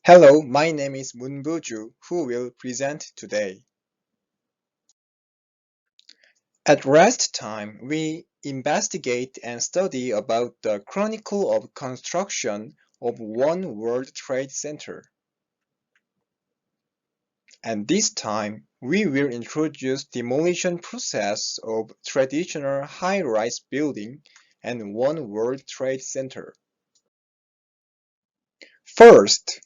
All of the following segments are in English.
Hello, my name is Moonbuju, who will present today. At rest time, we investigate and study about the chronicle of construction of One World Trade Center. And this time, we will introduce demolition process of traditional high-rise building and One World Trade Center. First,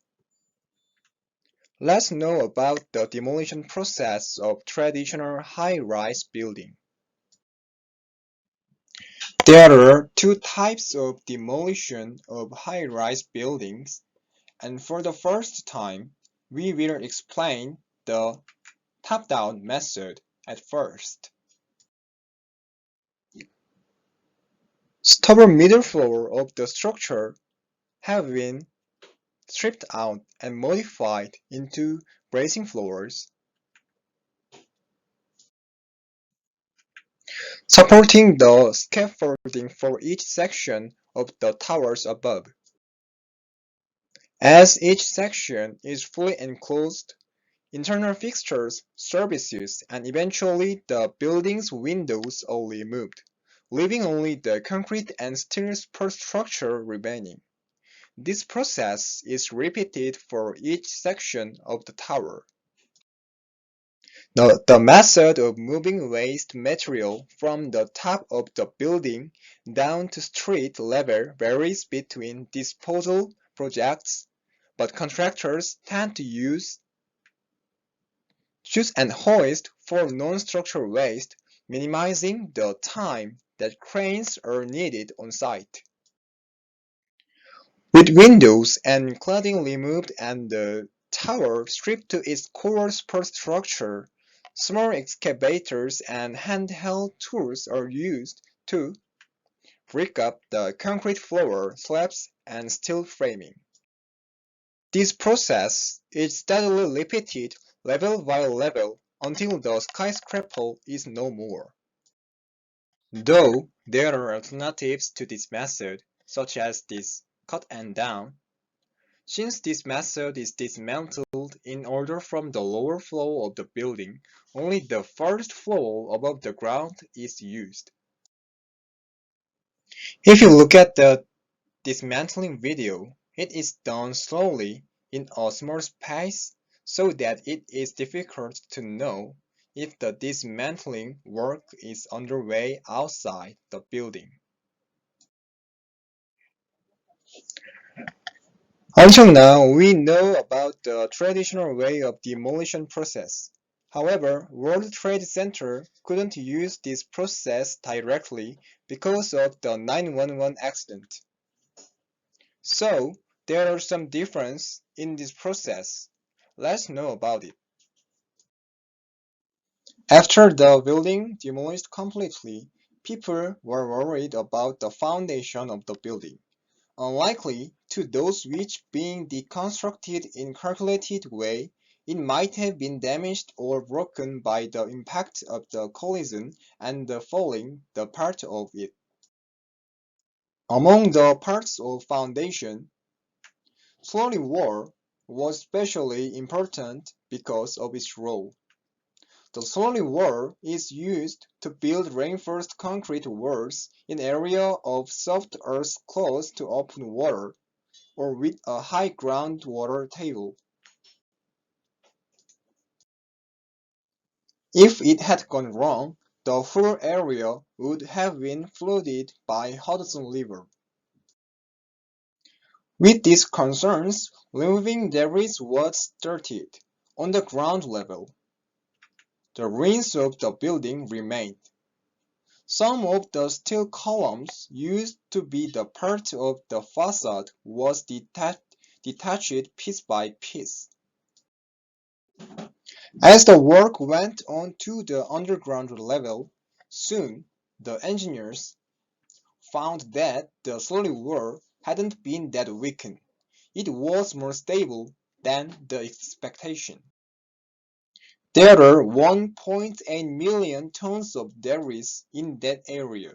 let's know about the demolition process of traditional high-rise building. There are two types of demolition of high-rise buildings, and for the first time, we will explain the top-down method at first. Stubborn middle floor of the structure have been stripped out and modified into bracing floors, supporting the scaffolding for each section of the towers above. As each section is fully enclosed, internal fixtures, services, and eventually the building's windows are removed, leaving only the concrete and steel superstructure remaining. This process is repeated for each section of the tower. The method of moving waste material from the top of the building down to street level varies between disposal projects, but contractors tend to choose and hoist for non-structural waste, minimizing the time that cranes are needed on site. With windows and cladding removed and the tower stripped to its core superstructure, small excavators and handheld tools are used to break up the concrete floor slabs and steel framing. This process is steadily repeated level by level until the skyscraper is no more. Though there are alternatives to this method, such as this cut and down, since this method is dismantled in order from the lower floor of the building, only the first floor above the ground is used. If you look at the dismantling video, it is done slowly in a small space so that it is difficult to know if the dismantling work is underway outside the building. Until now, we know about the traditional way of demolition process. However, World Trade Center couldn't use this process directly because of the 911 accident. So, there are some differences in this process. Let's know about it. After the building demolished completely, people were worried about the foundation of the building, unlikely to those which being deconstructed in calculated way, it might have been damaged or broken by the impact of the collision and the falling the part of it. Among the parts of foundation, slurry wall was especially important because of its role. The slurry wall is used to build reinforced concrete walls in areas of soft earth close to open water or with a high groundwater table. If it had gone wrong, the whole area would have been flooded by Hudson River. With these concerns, removing debris was started. On the ground level, the ruins of the building remained. Some of the steel columns used to be the part of the facade was detached piece by piece. As the work went on to the underground level, soon the engineers found that the solid wall hadn't been that weakened. It was more stable than the expectation. There are 1.8 million tons of debris in that area,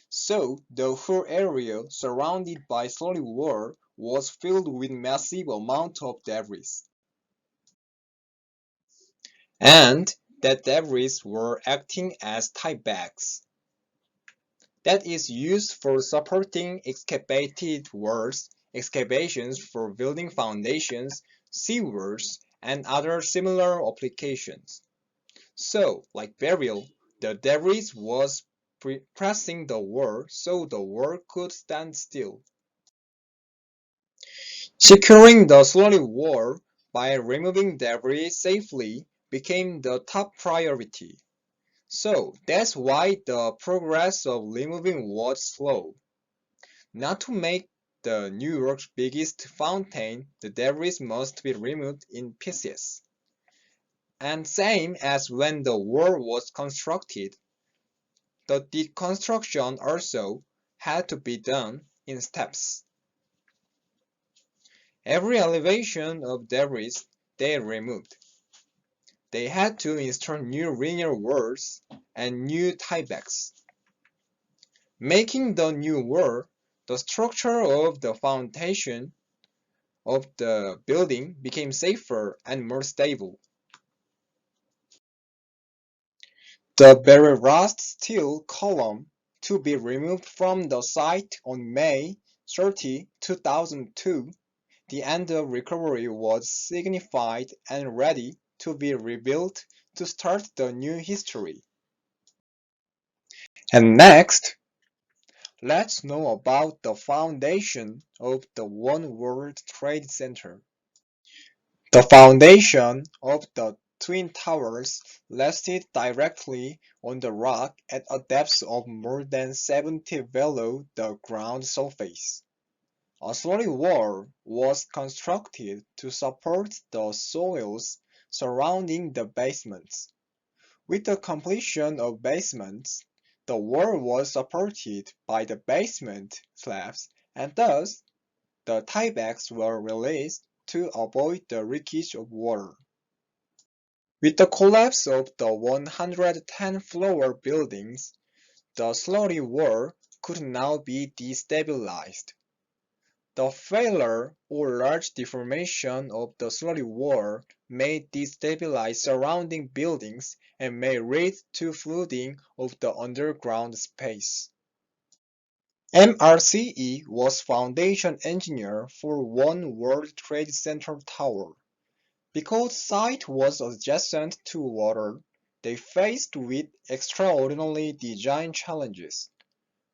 so the whole area surrounded by solid wall was filled with massive amount of debris. And that debris were acting as tiebacks. That is used for supporting excavated walls, excavations for building foundations, seawards, and other similar applications. So, like burial, the debris was pressing the wall so the wall could stand still. Securing the solid wall by removing debris safely became the top priority. So that's why the progress of removing was slow. Not to make the New York's biggest fountain, the debris must be removed in pieces. And same as when the wall was constructed, the deconstruction also had to be done in steps. Every elevation of debris they removed, they had to install new linear walls and new tiebacks. Making the new wall, the structure of the foundation of the building became safer and more stable. The very last steel column to be removed from the site on May 30, 2002, the end of recovery was signified and ready to be rebuilt to start the new history. And next, let's know about the foundation of the One World Trade Center. The foundation of the Twin Towers rested directly on the rock at a depth of more than 70 below the ground surface. A solid wall was constructed to support the soils surrounding the basements. With the completion of basements, the wall was supported by the basement slabs, and thus the tiebacks were released to avoid the leakage of water. With the collapse of the 110-floor buildings, the slowly wall could now be destabilized. The failure or large deformation of the slowly wall may destabilize surrounding buildings and may lead to flooding of the underground space. MRCE was foundation engineer for One World Trade Center Tower. Because site was adjacent to water, they faced with extraordinary design challenges.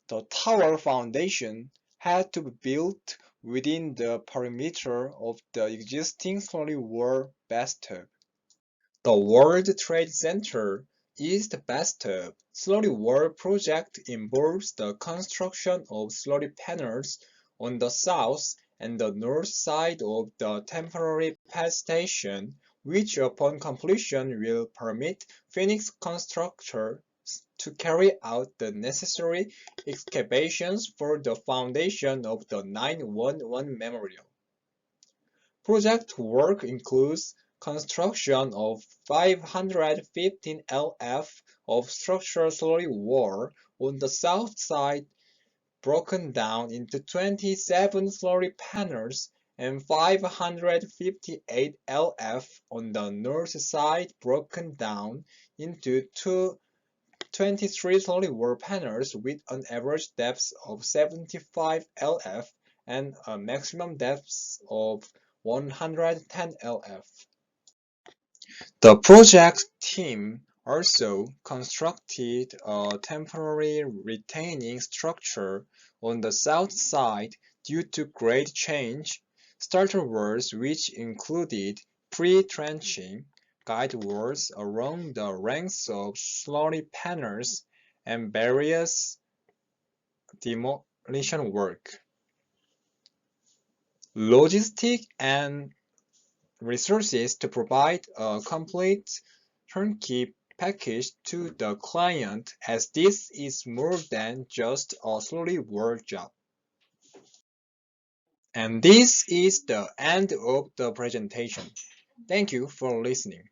The tower foundation had to be built within the perimeter of the existing solid wall bathtub. The World Trade Center East Bathtub Slurry Wall project involves the construction of slurry panels on the south and the north side of the temporary pad station, which upon completion will permit Phoenix constructors to carry out the necessary excavations for the foundation of the 9/11 Memorial. Project work includes construction of 515 LF of structural slurry wall on the south side broken down into 27 slurry panels and 558 LF on the north side broken down into 23 slurry wall panels with an average depth of 75 LF and a maximum depth of 110 LF. The project team also constructed a temporary retaining structure on the south side due to grade change, starter walls which included pre-trenching, guide walls along the ranks of slurry panels, and various demolition work. Logistic and resources to provide a complete turnkey package to the client, as this is more than just a slurry wall job. And this is the end of the presentation. Thank you for listening.